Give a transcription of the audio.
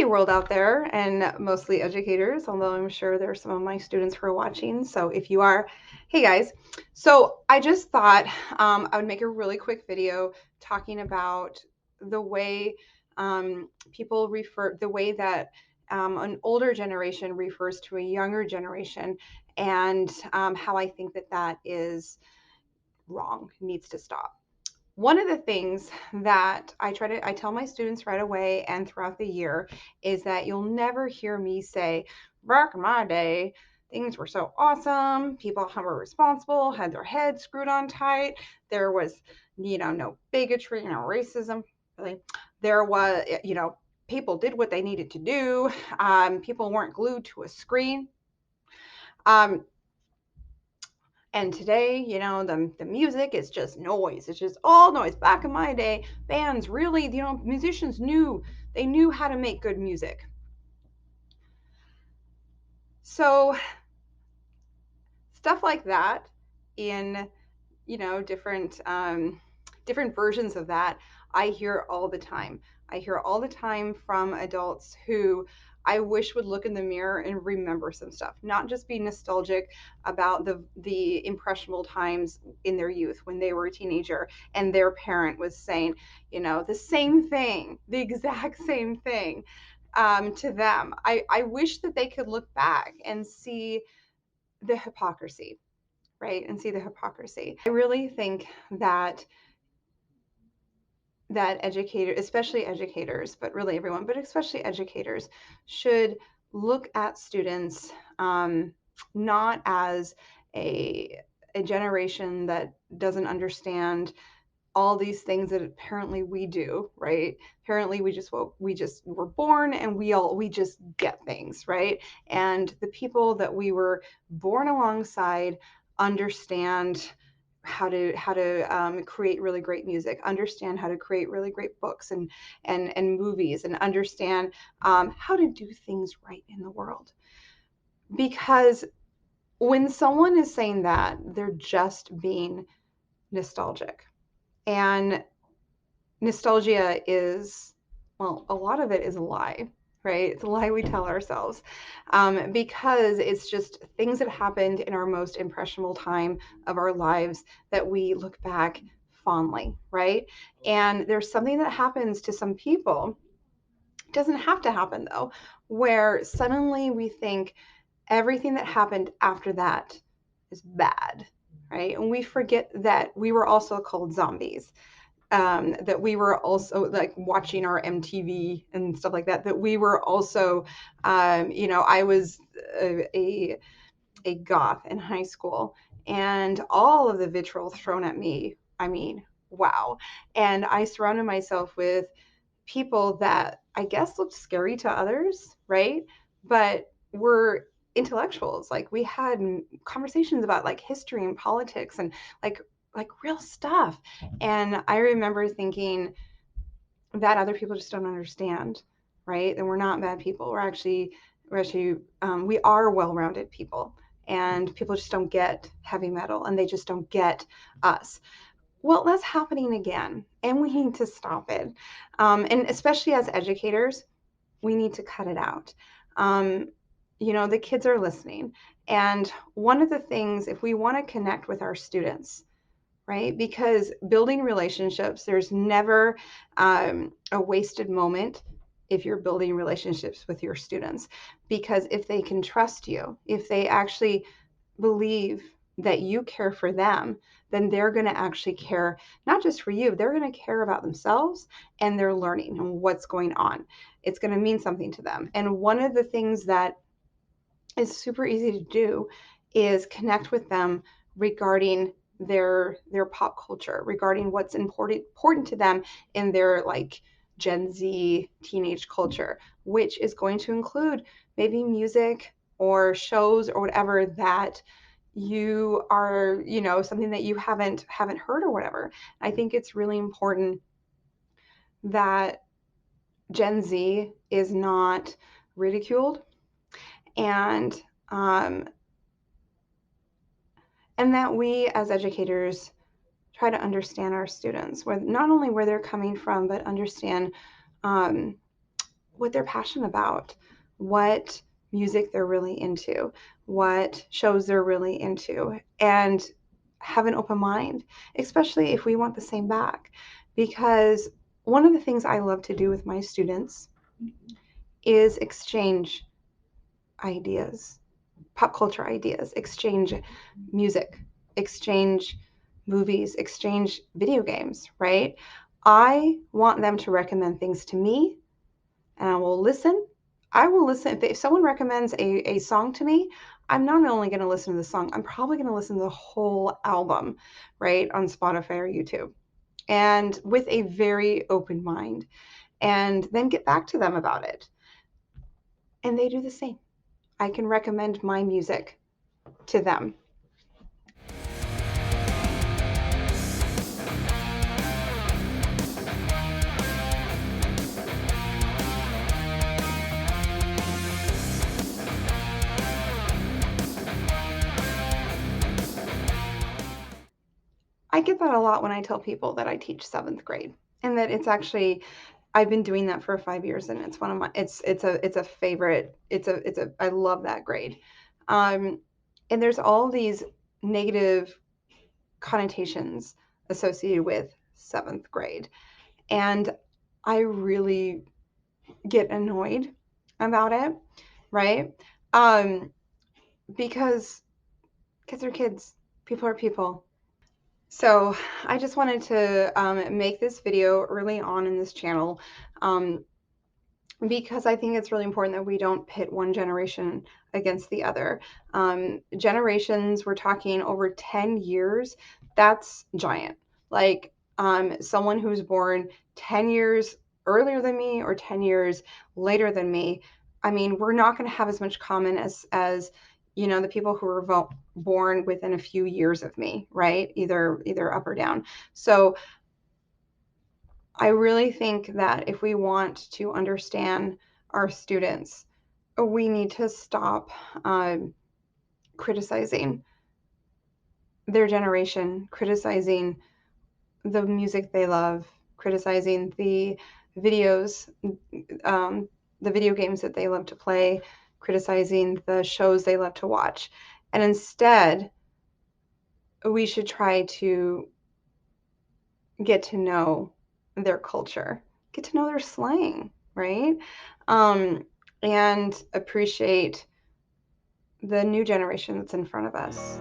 Hey world out there, and mostly educators, although I'm sure there are some of my students who are watching. So if you are, hey guys. So I just thought I would make a really quick video talking about the way people refer, the way that an older generation refers to a younger generation, and how I think that that is wrong, needs to stop. One of the things that I tell my students right away and throughout the year is that you'll never hear me say, back in my day, things were so awesome. People were responsible, had their heads screwed on tight. There was, no bigotry, no racism. Really, there was, people did what they needed to do. People weren't glued to a screen. Um, and today, the music is just noise. It's just all noise. Back in my day, bands really, musicians knew how to make good music. So stuff like that in, different versions of that, I hear all the time. I hear all the time from adults who I wish would look in the mirror and remember some stuff, not just be nostalgic about the impressionable times in their youth when they were a teenager and their parent was saying, the same thing, the exact same thing to them. I wish that they could look back and see the hypocrisy, right? And see the hypocrisy. I really think that educators, especially educators, but really everyone, but especially educators, should look at students not as a generation that doesn't understand all these things that apparently we do, right? Apparently we just were born and we just get things, right? And the people that we were born alongside understand how to create really great music, understand how to create really great books and movies, and understand how to do things right in the world. Because when someone is saying that, they're just being nostalgic. And nostalgia is, well, a lot of it is a lie, right? It's a lie we tell ourselves because it's just things that happened in our most impressionable time of our lives that we look back fondly, right? And there's something that happens to some people, it doesn't have to happen though, where suddenly we think everything that happened after that is bad, right? And we forget that we were also called zombies, that we were also like watching our MTV and stuff like that, that we were also, I was a goth in high school, and all of the vitriol thrown at me, I mean, wow. And I surrounded myself with people that I guess looked scary to others, right? But were intellectuals. Like we had conversations about like history and politics and like real stuff. And I remember thinking that other people just don't understand, right? And we're not bad people. We are well-rounded people, and people just don't get heavy metal, and they just don't get us. Well, that's happening again, and we need to stop it. And especially as educators, we need to cut it out. Um, the kids are listening. And one of the things, if we want to connect with our students, right? Because building relationships, there's never a wasted moment if you're building relationships with your students. Because if they can trust you, if they actually believe that you care for them, then they're going to actually care not just for you, they're going to care about themselves and their learning and what's going on. It's going to mean something to them. And one of the things that is super easy to do is connect with them regarding their pop culture, regarding what's important to them in their like Gen Z teenage culture, which is going to include maybe music or shows or whatever that you are, something that you haven't heard or whatever. I think it's really important that Gen Z is not ridiculed, and um, and that we as educators try to understand our students, where not only where they're coming from, but understand um, what they're passionate about, what music they're really into, what shows they're really into, and have an open mind, especially if we want the same back. Because one of the things I love to do with my students is exchange ideas, pop culture ideas, exchange music, exchange movies, exchange video games, right? I want them to recommend things to me, and I will listen. I will listen. If someone recommends a song to me, I'm not only going to listen to the song, I'm probably going to listen to the whole album, right, on Spotify or YouTube, and with a very open mind, and then get back to them about it. And they do the same. I can recommend my music to them. I get that a lot when I tell people that I teach seventh grade, and that it's actually, I've been doing that for 5 years, and it's one of my, it's a favorite. It's a I love that grade. Um, and there's all these negative connotations associated with seventh grade, and I really get annoyed about it, right? Um, because kids are kids, people are people. So I just wanted to make this video early on in this channel, um, because I think it's really important that we don't pit one generation against the other. Generations, we're talking over 10 years, that's giant. Like someone who's born 10 years earlier than me or 10 years later than me, I mean, we're not going to have as much common as the people who were born within a few years of me, right? Either up or down. So I really think that if we want to understand our students, we need to stop criticizing their generation, criticizing the music they love, criticizing videos, um, the video games that they love to play, criticizing the shows they love to watch. And instead, we should try to get to know their culture, get to know their slang, right? Um, and appreciate the new generation that's in front of us.